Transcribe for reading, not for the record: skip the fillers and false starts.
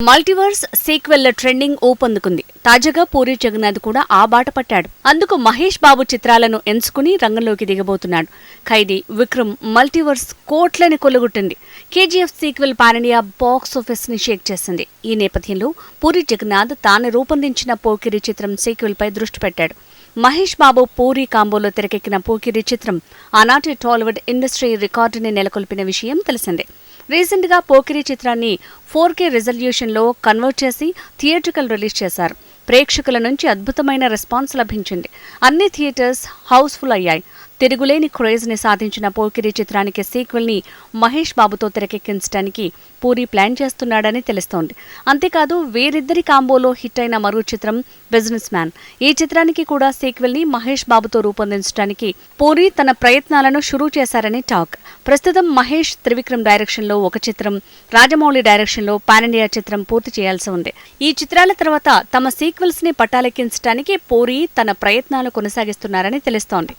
Multiverse sequel trending ఊపందుకుంది. తాజాగా పూరి జగన్నాథ్ కూడా ఆ బాట పట్టాడు. అందుకు మహేష్ బాబు చిత్రాలను ఎంచుకుని రంగంలోకి దిగబోతున్నాడు. ఖైదీ, విక్రమ్ మల్టీవర్స్ కోట్లని కొలుగుట్టింది. KGF sequel pan India box office ని షేక్ చేసింది. ఈ నేపథ్యంలో పూరి జగన్నాథ్ తాను రూపొందించిన పోకిరి చిత్రం సీక్వెల్ పై దృష్టి పెట్టాడు. మహేష్ బాబు పూరి కాంబోలో తెరకెక్కిన పోకిరి చిత్రం ఆనాటి టాలీవుడ్ ఇండస్ట్రీ రికార్డుని నెలకొల్పిన విషయం తెలిసిందే. రీసెంట్ గా పోకిరి చిత్రాన్ని 4K రిజల్యూషన్లో కన్వర్ట్ చేసి థియేట్రికల్ రిలీజ్ చేశారు. ప్రేక్షకుల నుంచి అద్భుతమైన రెస్పాన్స్ లభించింది. అన్ని థియేటర్స్ హౌస్ఫుల్ అయ్యాయి. తిరుగులేని క్రేజ్ ని సాధించిన పోకిరి చిత్రానికి సీక్వెల్ ని మహేష్ బాబుతో తెరకెక్కించడానికి పూరి ప్లాన్ చేస్తున్నాడని తెలుస్తోంది. అంతేకాదు వీరిద్దరి కాంబోలో హిట్ అయిన మరో చిత్రం బిజినెస్ మ్యాన్. ఈ చిత్రానికి కూడా సీక్వెల్ ని మహేష్ బాబుతో రూపొందించడానికి పూరి తన ప్రయత్నాలను షురూ చేశారని టాక్. ప్రస్తుతం మహేష్ త్రివిక్రమ్ డైరెక్షన్ లో ఒక చిత్రం, రాజమౌళి డైరెక్షన్ లో పాన్ ఇండియా చిత్రం పూర్తి చేయాల్సి ఉంది. ఈ చిత్రాల తర్వాత తమ సీక్వెల్స్ ని పట్టాలెక్కించడానికి పూరి తన ప్రయత్నాలు కొనసాగిస్తున్నారని తెలుస్తోంది.